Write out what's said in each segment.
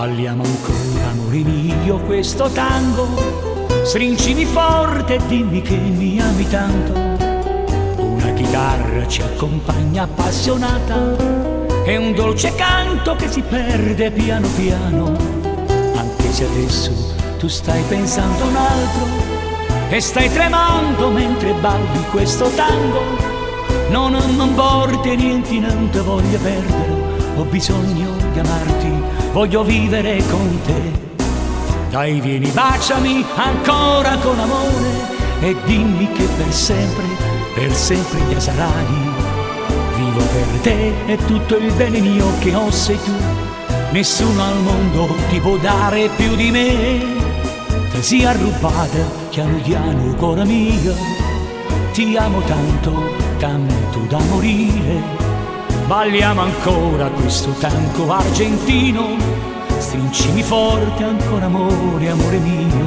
Balliamo ancora, amore mio, questo tango. Stringimi forte e dimmi che mi ami tanto. Una chitarra ci accompagna appassionata. È un dolce canto che si perde piano piano. Anche se adesso tu stai pensando a un altro e stai tremando mentre balli questo tango. Non importa niente, non ti voglio perdere. Ho bisogno di amarti, voglio vivere con te. Dai, vieni, baciami ancora con amore e dimmi che per sempre mia sarai. Vivo per te e tutto il bene mio che ho sei tu. Nessuno al mondo ti può dare più di me. Ti sia rubata piano piano, cuore mio. Ti amo tanto, tanto da morire. Balliamo ancora questo tango argentino. Stringimi forte ancora amore, amore mio.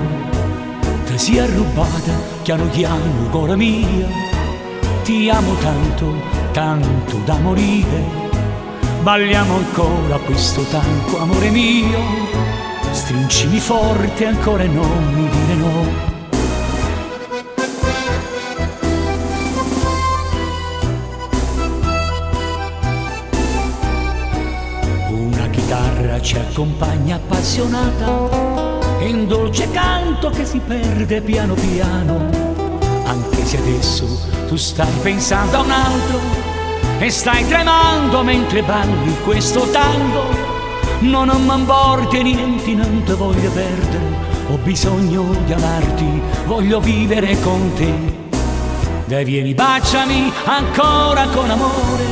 Ti sia rubata piano piano, cuore mio. Ti amo tanto, tanto da morire. Balliamo ancora questo tango, amore mio. Stringimi forte ancora e non mi dire no. Ci accompagna appassionata, è un dolce canto che si perde piano piano. Anche se adesso tu stai pensando a un altro e stai tremando mentre balli questo tango. Non m'importa niente, non ti voglio perdere. Ho bisogno di amarti, voglio vivere con te. Dai, vieni, baciami ancora con amore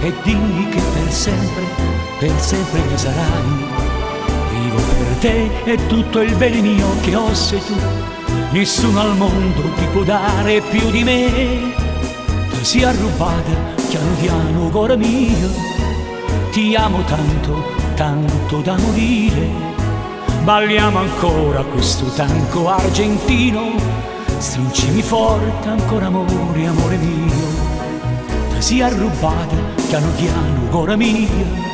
e dimmi che per sempre mia sarai. Vivo per te e tutto il bene mio che ho sei tu. Nessuno al mondo ti può dare più di me. Ti sia rubata piano piano, cuore mio. Ti amo tanto, tanto da morire. Balliamo ancora questo tango argentino. Stringimi forte ancora amore, amore mio. Ti sia rubata piano piano, cuore mio.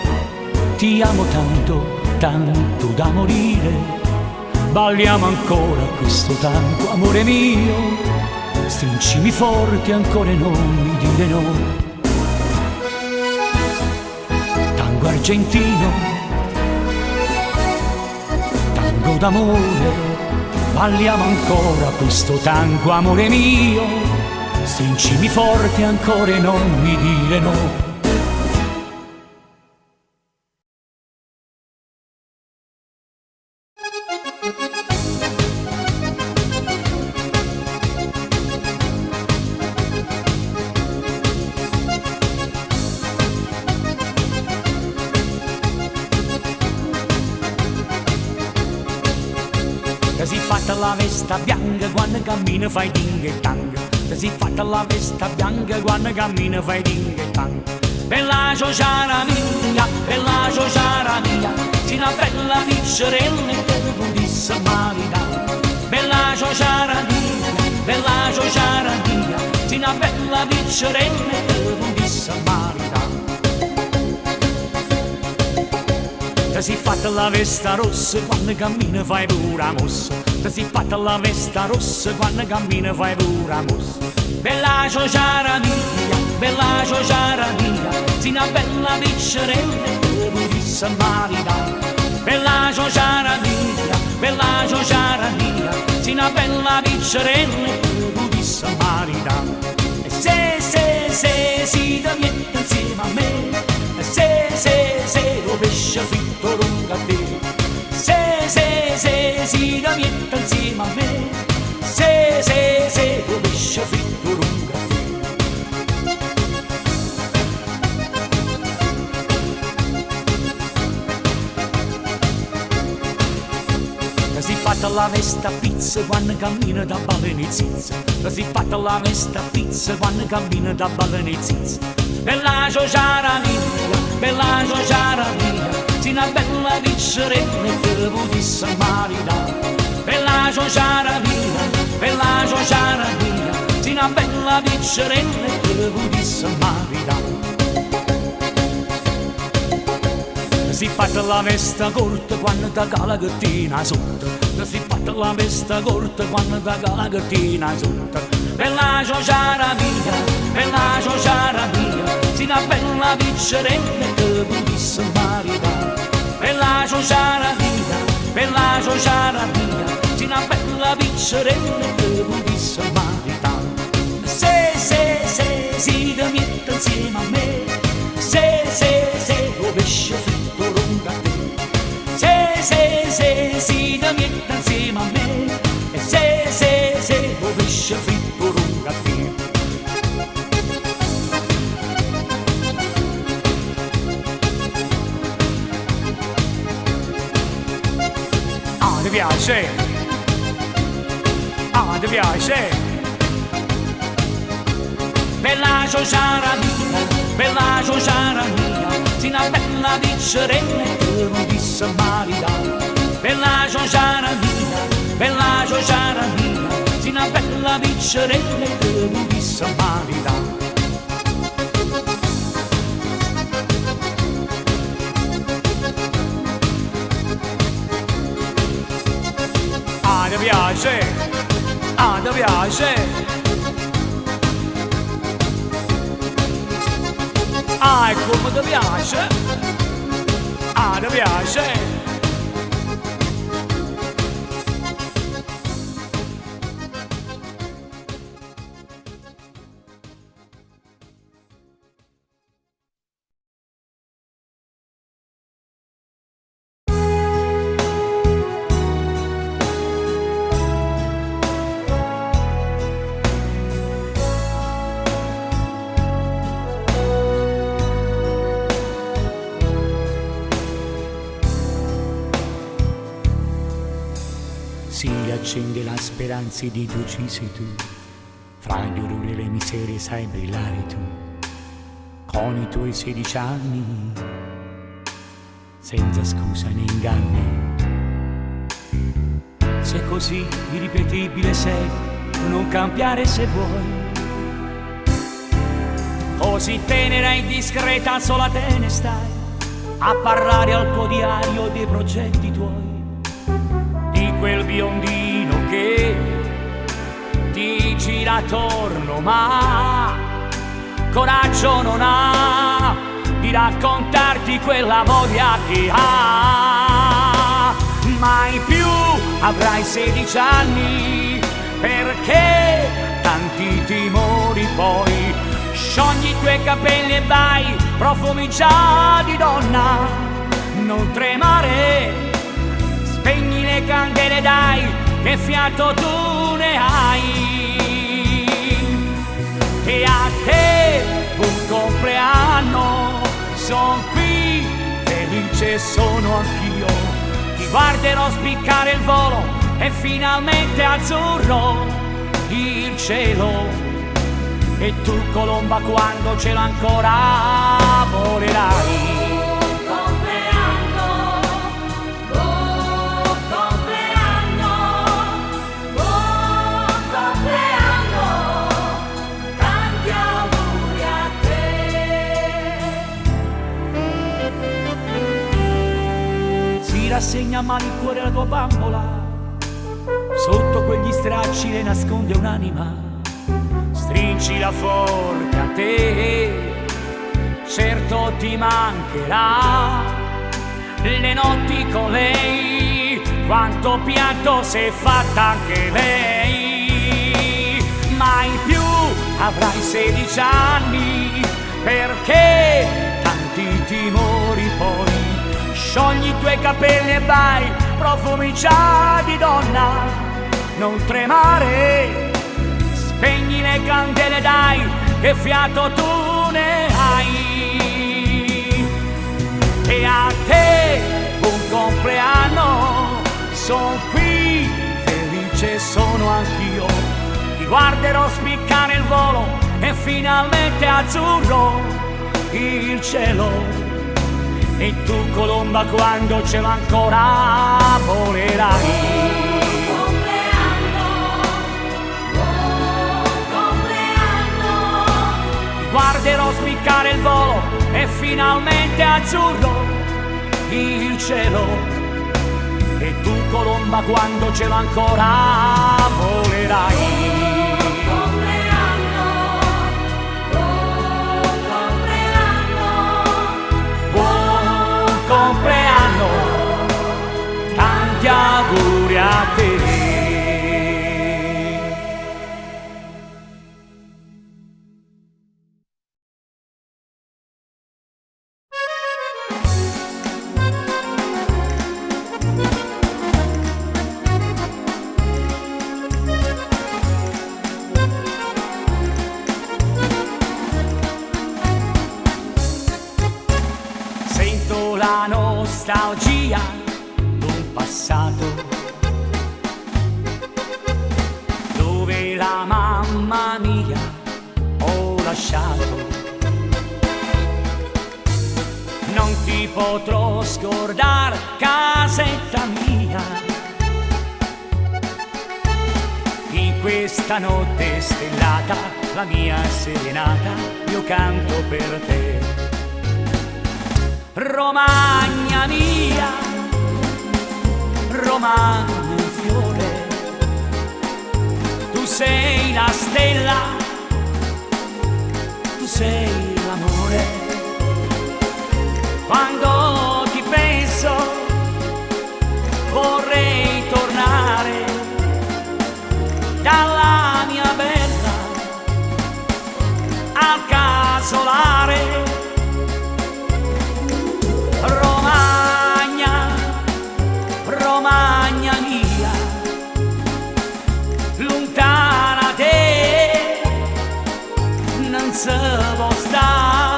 Ti amo tanto, tanto da morire. Balliamo ancora questo tango, amore mio. Stringimi forte ancora e non mi dire no. Tango argentino, tango d'amore. Balliamo ancora questo tango, amore mio. Stringimi forte ancora e non mi dire no. Ti si fatta la vesta bianca quando cammina fai ding e tang. Ti si fatta la vesta bianca quando cammina fai ding e tang. Bella ciociara mia, bella ciociara mia, sei una bella piccerella e te potesse maritare. Bella ciociara mia, bella ciociara mia, sei una bella piccerella e te potesse maritare. Ti si fatta la vesta rossa quando cammina fai pura mossa. Ti si fatta la vesta rossa quando cammina fai pura mossa. Bella ciociara mia, bella ciociara mia, sei una bella piccerella e te potesse maritare. Bella ciociara mia, bella ciociara mia, sei una bella piccerella e te potesse maritare. E se si ti mette insieme a me, se lo pesce fritto lungo a te. Se si ti mette insieme a me, se lo pesce fritto lungo a te. Ti si fatta la vesta pizza quando cammina da ballenizizza. Ti si fatta la vesta pizza quando cammina da ballenizizza. Bella ciociara mia, bella ciociara mia, sei una bella piccerella e te potesse maritare. Bella ciociara mia, bella ciociara mia, sei una bella piccerella e te potesse maritare. si fatta la vesta corta quando ti cala gattina sotto, si fatta la vesta corta quando ti cala gattina sotto. Bella ciociara mia, bella ciociara mia, si una bella piccerella che potesse maritare. Bella ciociara mia, bella ciociara mia, si una bella piccerella che potesse maritare. Se, si da mette insieme a me, se, lo pesce fritto lungo a te. Se, si da mette insieme a me, se, lo pesce fritto lungo a te. Ah, ti piace? Ah, ti piace? Bella ciociara mia, bella ciociara mia, si una bella piccerella che non disse maritare. Bella ciociara mia, bella ciociara mia, si una bella piccerella che non disse maritare. Ah, ti piace? Ah, ti piace? Ah, e come ti piace? Ah, ti piace? Si accende la speranza di tu ci sei tu, fra gli orrori e le miserie sai brillare tu, con i tuoi 16 anni, senza scusa né inganni. Se così irripetibile sei, non cambiare se vuoi, così tenera e discreta sola te ne stai, a parlare al tuo diario dei progetti tuoi, di quel biondino che ti gira attorno ma coraggio non ha di raccontarti quella voglia che ha. Mai più avrai 16 anni perché tanti timori poi, sciogli i tuoi capelli e vai, profumi già di donna, non tremare, spegni le candele dai, che fiato tu ne hai. E a te buon compleanno, son qui, felice sono anch'io, ti guarderò spiccare il volo e finalmente azzurro il cielo. E tu colomba quando ce l'ho ancora volerai. Rassegna a malincuore la tua bambola, sotto quegli stracci le nasconde un'anima, stringila forte a te, certo ti mancherà, le notti con lei, quanto pianto si è fatta anche lei. Mai più avrai 16 anni perché tanti timori poi, sciogli i tuoi capelli e vai, profumi già di donna, non tremare, spegni le candele dai, che fiato tu ne hai. E a te buon compleanno, son qui, felice sono anch'io, ti guarderò spiccare il volo e finalmente azzurro il cielo. E tu colomba quando ce l'ho ancora volerai. Ti guarderò spiccare il volo e finalmente azzurro il cielo, e tu colomba quando ce l'ho ancora volerai. Compleanno, tanti auguri a te. Sento la nostalgia d'un passato dove la mamma mia ho lasciato. Non ti potrò scordare, casetta mia, in questa notte stellata, la mia serenata io canto per te. Romagna mia, Romagna in fiore, tu sei la stella, tu sei l'amore. Quando ti penso vorrei tornare dalla mia bella al casolare. Romagna, Romagna mia, lontana te non si può stare.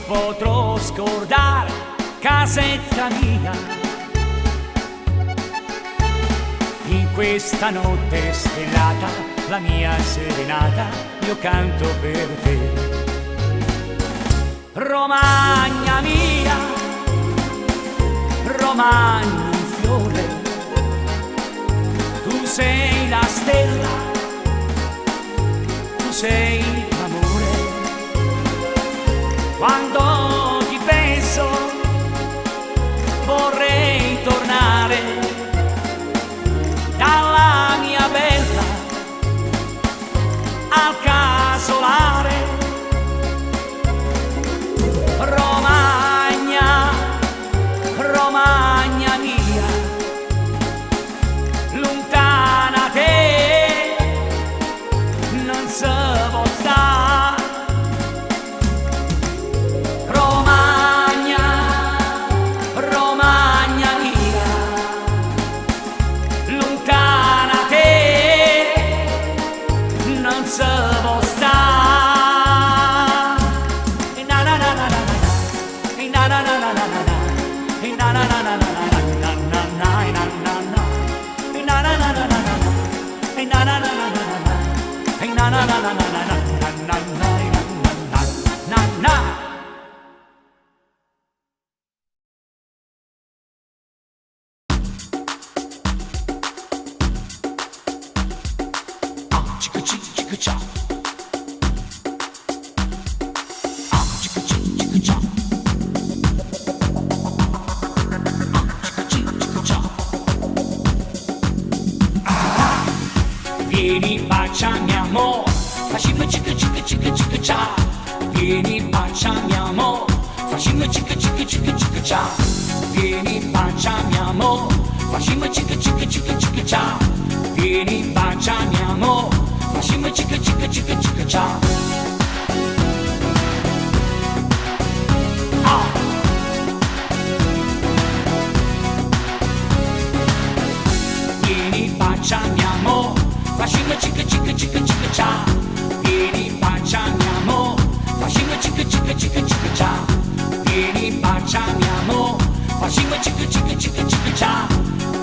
Potrò scordare, casetta mia, in questa notte stellata, la mia serenata io canto per te. Romagna mia, Romagna in fiore, tu sei la stella, tu sei l'amore. Quando ti penso vorrei tornare dalla mia bella al casolare. Romagna, Romagna mia, lontana te non si può stare. Vieni baciami amore, facciamo cicca cicca cicca cicca ciao. Vieni baciami amore, facciamo cicca cicca cicca cicca ciao. Vieni baciami amore, facciamo cicca cicca cicca cicca ciao. Vieni baciami amore, facciamo cicca cicca cicca cicca ciao. Vieni baciami amore, facciamo cicca cicca cicca cicca ciao. Vieni baciami amore, facciamo cicca cicca cicca cicca ciao. baciami amore, facciamo cicca cicca cicca cicca ciao.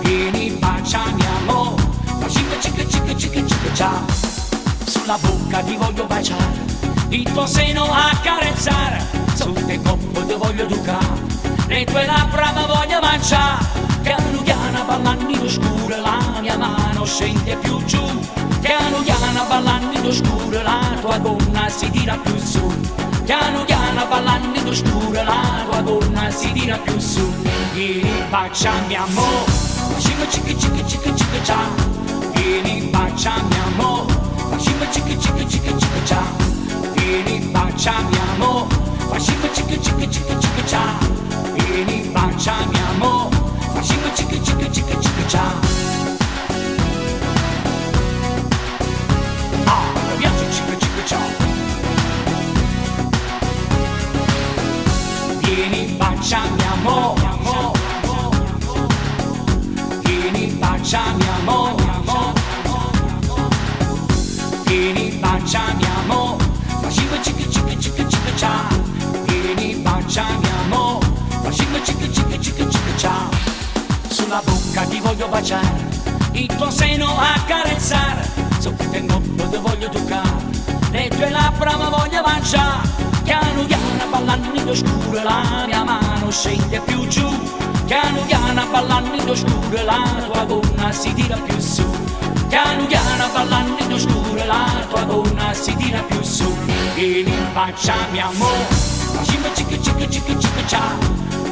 Vieni baciami amore, facciamo cicca cicca cicca cicca ciao. Sulla bocca ti voglio baciare, il tuo seno accarezzare, sul te corpo ti voglio toccare, le tue labbra mi voglio mangiare. Piano piano ballando scuro la mia mano scende più giù, piano piano ballando scuro la tua gonna si tira più su, piano piano ballando scuro la tua gonna si tira più su. Vieni baciami amore, facciamo cicca cicca cicca cicca ciao. Vieni baciami amore, facciamo cicca cicca cicca cicca ciao. Vieni baciami amore, facciamo cicca cicca cicca cicca ciao. Vieni baciami amore, facciamo cicca cicca cicca cicca ciao. Ah, mi piace cicca cicca ciao. Vieni baciami amore, amore. Vieni baciami amore, amore. Vieni baciami amore, facciamo cicca cicca cicca cicca ciao. Vieni baciami amore, facciamo cicca cicca cicca cicca ciao. Sulla bocca ti voglio baciare, il tuo seno accarezzare, sotto il corpo ti voglio toccare, le tue labbra mi voglio mangiare. Piano piano ballando scuro la mia mano scende più giù, piano piano ballando scuro la tua gonna si tira più su, piano piano ballando scuro la tua gonna si tira più su. Vieni baciami amore, facciamo cicca cicca cicca cicca ciao.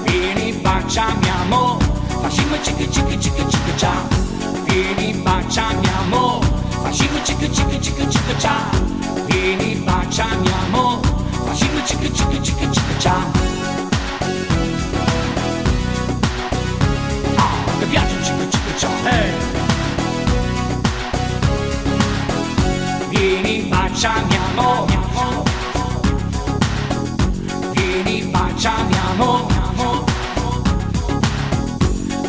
Vieni baciami amore, facciamo cicca cicca cicca cicca ciao. Vieni baciami amore, facciamo cicca cicca cicca cicca ciao. Vieni baciami amore, facciamo cicca cicca cicca cicca ciao. Ah, mi piace cicca cicca ciao. Vieni baciami amore, vieni baciami amore,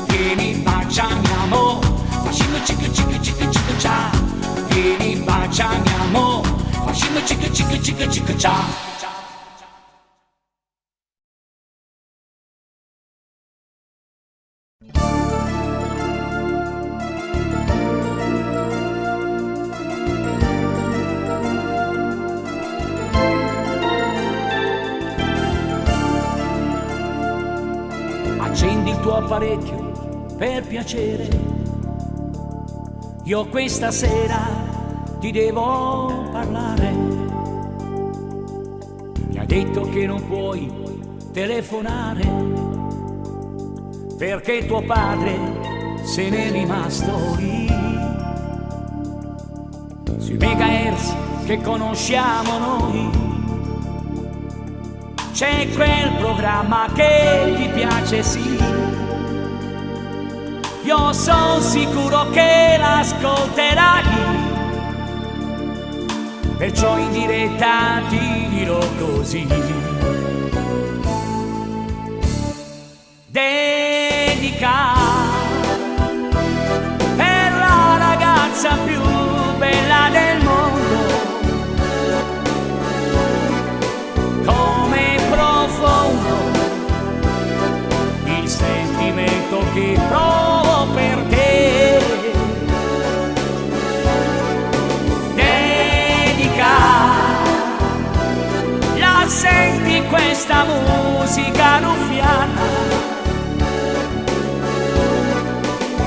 vieni baciami amore, facciamo cicca cicca cicca cicca ciao. Vieni baciami amore, facciamo cicca cicca cicca cicca ciao. Accendi il tuo apparecchio per piacere, io questa sera ti devo parlare. Mi ha detto che non puoi telefonare perché tuo padre se n'è rimasto lì. Sui megahertz che conosciamo noi c'è quel programma che ti piace, sì. Io sono sicuro che l'ascolterai, perciò in diretta ti dirò così. Dedica per la ragazza più bella del mondo, come profondo il sentimento che provo per te. Dedica, la senti questa musica ruffiana?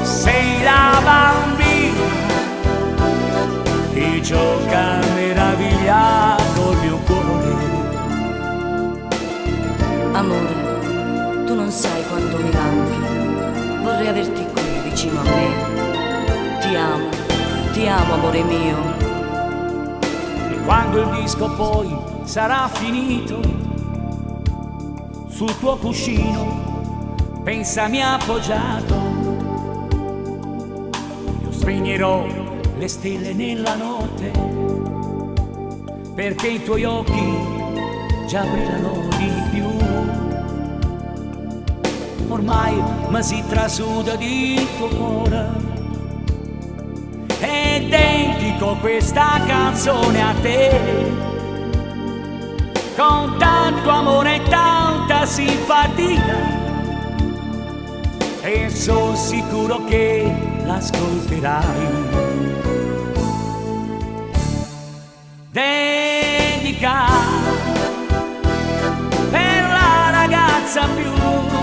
Sei la bambina che gioca meraviglia col mio cuore. Amore, tu non sai quanto mi manchi, vorrei averti qui vicino a me. Ti amo amore mio. E quando il disco poi sarà finito, sul tuo cuscino pensami appoggiato. Io spegnerò le stelle nella notte, perché i tuoi occhi già brillano di più. Ormai mi si trasuda di tuo cuore, e dedico questa canzone a te, con tanto amore e tanta simpatia, e sono sicuro che l'ascolterai. Dedica per la ragazza più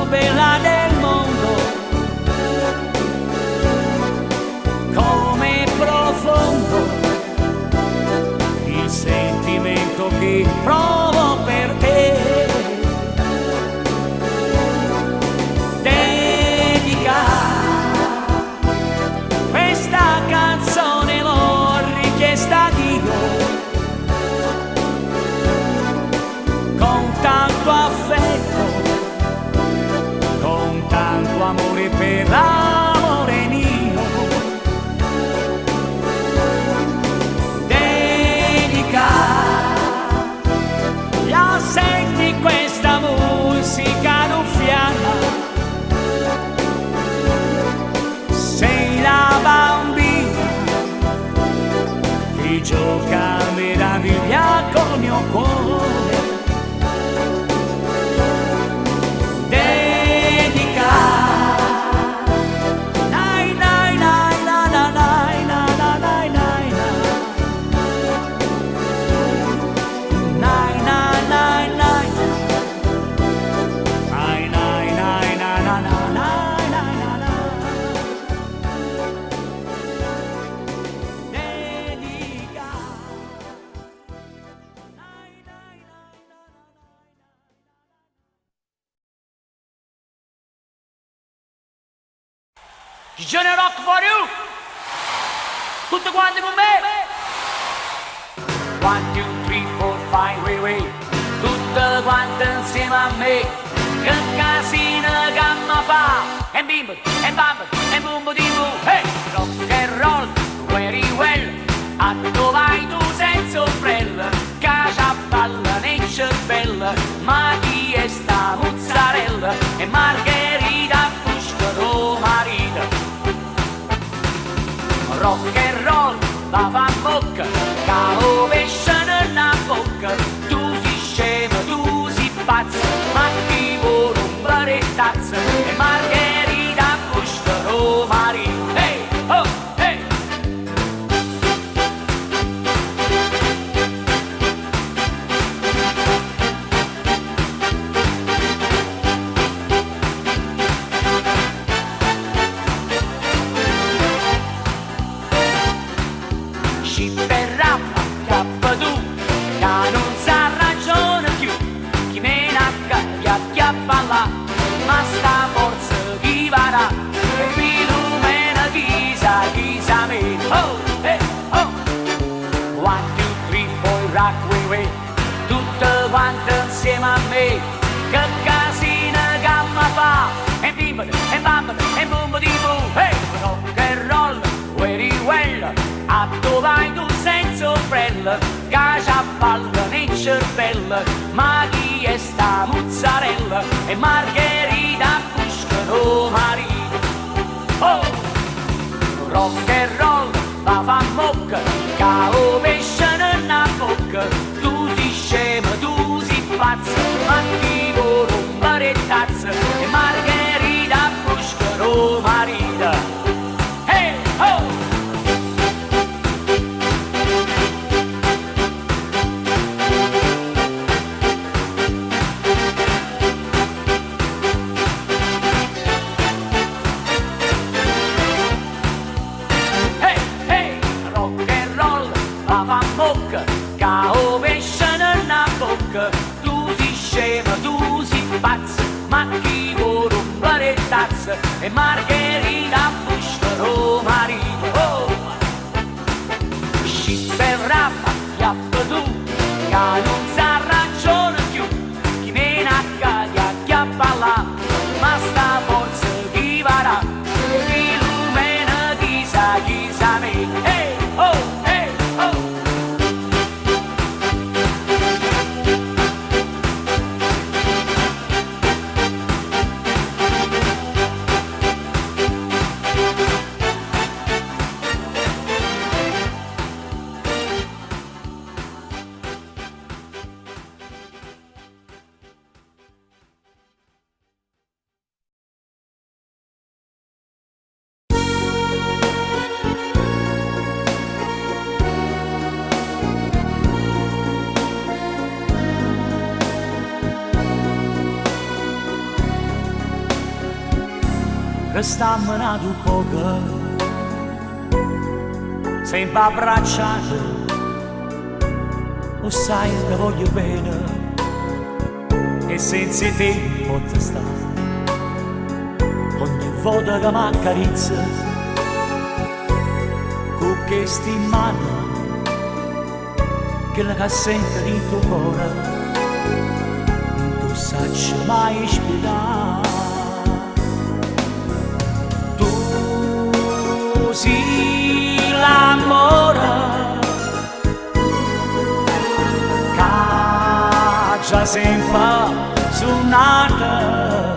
bella del mondo, come profondo il sentimento che provo per te. Dedica questa canzone, l'ho richiesta Dio, con tanto affetto, con tanto amore per l'amore mio. Dedica, la senti questa musica ruffiana? Sei la bambina che gioca a meraviglia col mio cuore. Johnny Rock for you! Tutti quanti con me! 1, 2, 3, 4, 5, way. Tutte quante insieme a me. Che casino che mi fa! E bimbo, e bamba, e bumbo di bu. Hey! Rock and roll, very well. A dove vai tu senza ombrella? Cacia balla nei cervella. Ma chi è sta mozzarella? E Margherita Fusco marito. Rock and roll, va fa bocca, cavo pesce nella bocca. Tu si scema, tu si pazza, ma chi vuole un barettazzo? E Margherita Fusco marito. Hey, oh, hey! Ma sta forza chi varrà e Filomena chissà me. Oh, hey, oh. 1, 2, 3, 4, rock way. Tutte quante insieme a me. Che casino che mi fa. E bimbo, e bamba, e bumbo di bu. Hey, rock and roll, very well. A dove vai tu senza ombrella? Cacia palla nei cervella. Ma chi è sta mozzarella? E Margherita Fusco marito. Oh! Rock and roll, va fa mocca, cavo pesce nella bocca. Tu si scema, tu si pazza, ma chi vuole un barettazzo? E Margherita Fusco marito. Hey, oh! Cavo pesce nella bocca, tu si scema, tu si pazza, ma chi vuole un barettazzo? E Margherita Fusco marito. Oh! Scippa e rappa, chiappa tu, che non sa ragione più, chi mena a caglia, chiappa là, ma sta forza chi varrà, Filomena chissà me. Hey, oh! restammo un poco, sempre abbracciato, lo sai che voglio bene e senza te posso stare. Ogni volta che mi accarezza con queste mani che la sente di tuo cuore non tu sai mai spiegare. Tu sei l'amore che già sempre suonata.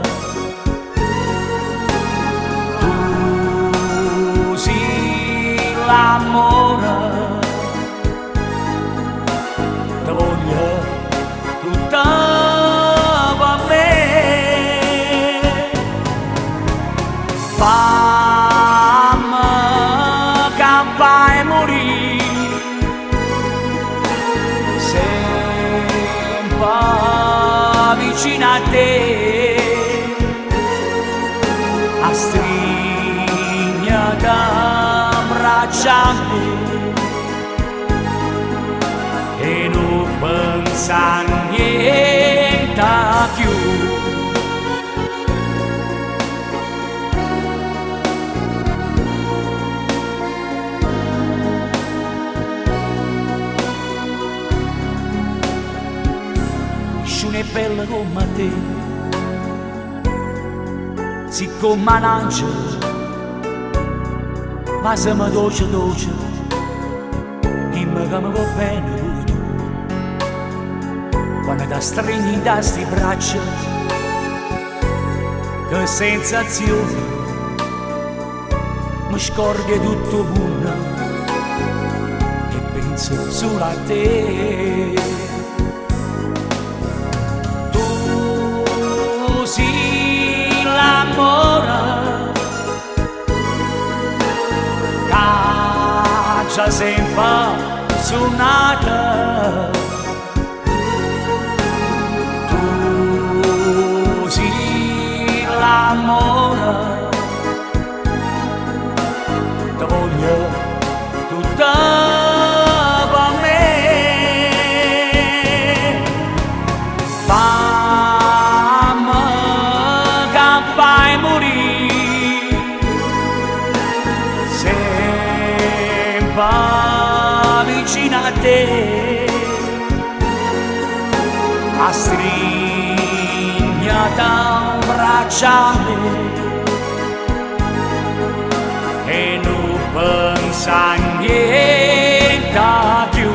Tu sei l'amore che voglio tutta per me. Fammi campare e morire sempre vicino a te, a stringere braccia a me e non pensa niente più. Nessuno è bello come te, siccome un angelo, ma siamo dolce dolce, dimmi che mi va bene pure tu. Quando ti stringi da sti braccia, che sensazione, mi scorgo tutto il mondo e penso solo a te. Tu sei l'amore che già sempre suonata. Tu sei l'amore che voglio tutta per me. Fammi campare e morire sempre vicino a te, a stringere braccia a me e non pensa niente più.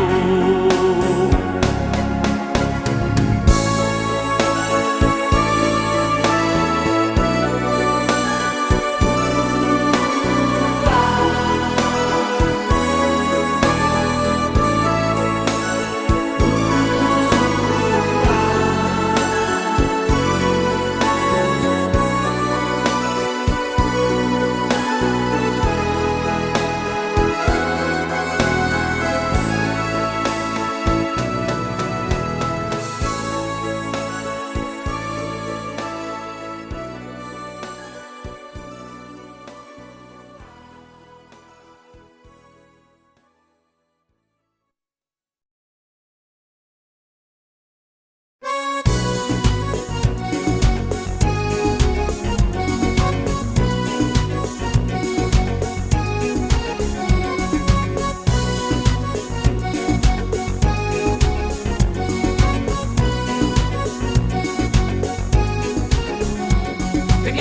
Che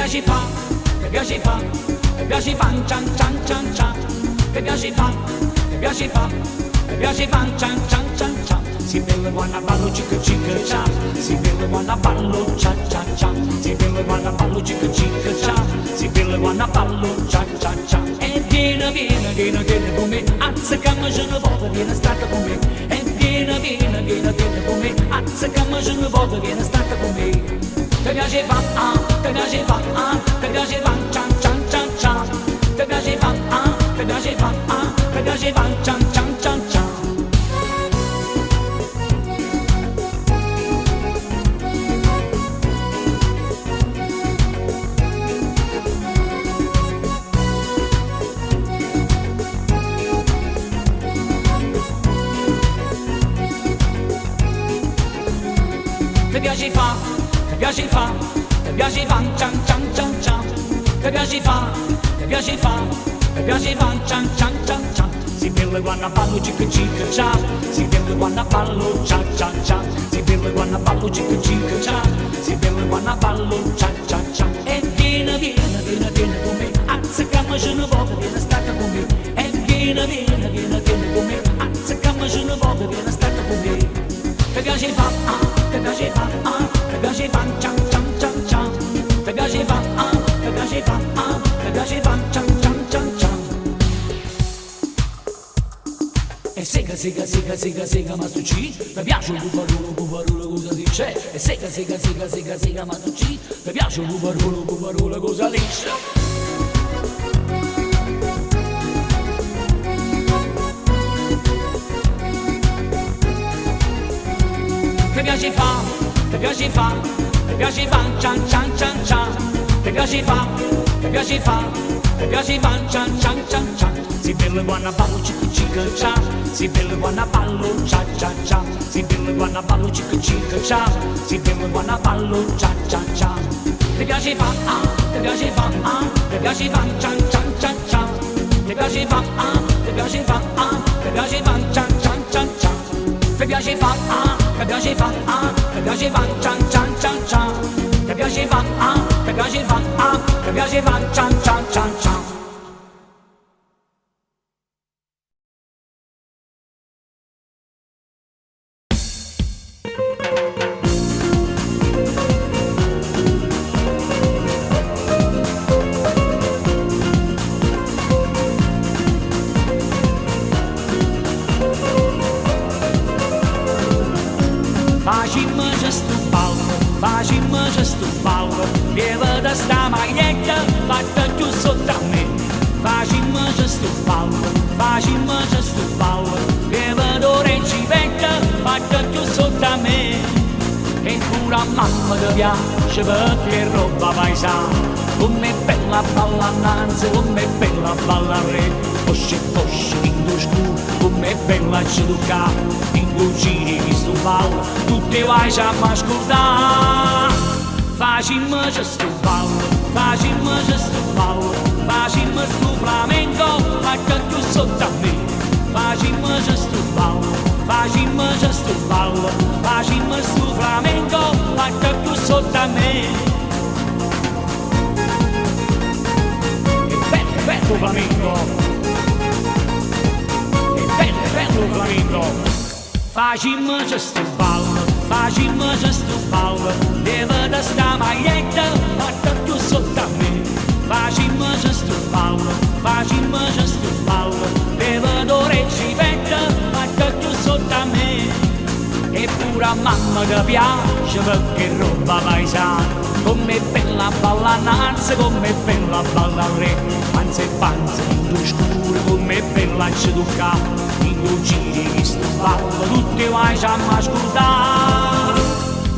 piace fa, cian cian cian cian. Che piace fa, cian cian cian cian. Si bella quando ballo cicca cicca cià, si bella quando ballo cia cia cia, si bella quando ballo cicca cicca cià, si bella quando ballo cia cia cia. E vieni con me, azzeccami se ne volta, vieni stata con me. E vieni con me, azzeccami se ne volta, vieni stata con me. Che piace fa, che piace fa, che piace fa, cian cian cian cian. Che piace fa, che piace fa, che piace fa, cian cian cian cian. piace fa, ti piace fa, ti piace fa, cian cian cian cian. Ti piace fa, ti piace fa, ti piace fa, cian cian cian cian. Si bella quando ballo cicca cicca ciao, si bella quando ballo cia cia cia, si bella quando ballo cicca cicca ciao, si bella quando ballo cia cia cia. E vieni, vieni, vieni, vieni con me, azzeccammoci una volta, vieni stata con me. E vieni, vieni, vieni, vieni con me, azzeccammoci una volta, vieni stata con me. Ti piace fa, ti piace fa, ti piace fa, cian cian cian cian. Ti piace fa, ti piace fa, ti piace fa, cian cian cian cian. E sega, sega, sega, sega, sega, ma tu ci, mi piace un bubarolo, cosa dice? E sega, sega, sega, sega, sega, ma tu ci, mi piace un bubarolo, cosa dice? Ti piace fa, ti piace fa, ti piace fa, cian cian cian cian. Ti piace fa, ti piace fa, ti piace fa, cian cian cian cian. Si bella quando ballo cicca cicca ciao, si bella quando ballo cia cia cia, si bella quando ballo cicca cicca ciao, si bella quando ballo cia cia cia. Ti piace fa, ti piace fa, ti piace fa, cian cian cian cian. Ti piace fa, ti piace fa, ti piace fa, cian cian cian cian. Ti piace fa, ti piace fa, ti piace fa, cian cian cian cian. Ti piace fa, ti piace fa, ti piace fa, cian cian cian cian. Facimmo gesto ballo, vieva da sta maglietta fatta più sotto a me. Facimmo gesto ballo, vieva d'orecchi vecchia fatta più sotto a me. E pure a mamma ti piace perché roba paesana, come bella ballanza, come bella ballare. Posce, posce, in tu scuro, come bella ci ducca, in tu giri che sto ballo, tutti vai a m'ascoltare. Facimmo gesto ballo, facimmo gesto ballo, facimmo sto flamenco, fatta più sotto a me. Facimmo gesto ballo, facimmo gesto ballo, facimmo sto flamenco, fatta più sotto a me. E bello flamenco. Bello flamenco. Facimmo gesto ballo, leva da sta maglietta fatta più sotto a me. Facimmo gesto ballo, leva d'orecchi vecchia fatta più sotto a me. Eppure a mamma ti piace perché roba paesana, come bella ballanza, come bella ballare. Panza e panza in tu scuro, come bella ci tocca, in tu giri che sto ballo, tutti vai a m'ascoltare.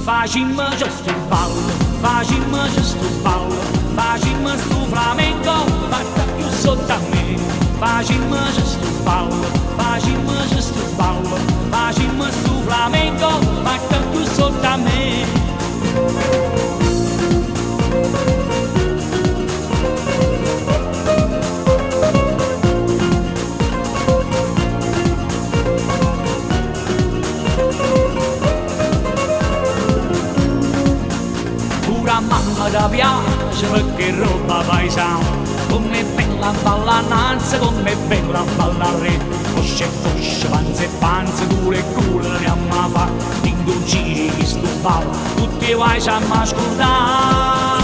Facimmo gesto ballo, facimmo gesto ballo, facimmo sto flamenco, fatta più sotto a me. Facimmo gesto ballo, facimmo gesto ballo, facimmo sto flamenco, fatta più sotto a me. Pura mamma ti piace perché roba paesana, come bella ballanza, come bella ballare. Posce e posce, panza e panza, culo e culo, andiamo a fa, in tu giri che sto ballo, tutti vai a m'ascoltare.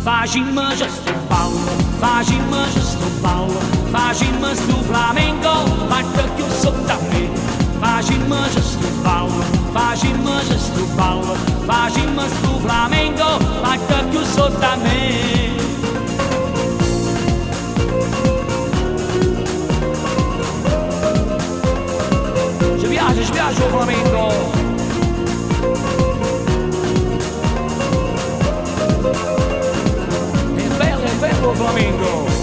Facimmo gesto ballo, facimmo gesto ballo, facimmo sto flamenco, fatta più sotto a me. Facimmo gesto ballo, facimmo gesto ballo, facimmo sto flamenco, fatta più sotto a me. Ci piace il flamenco. È bello il flamenco.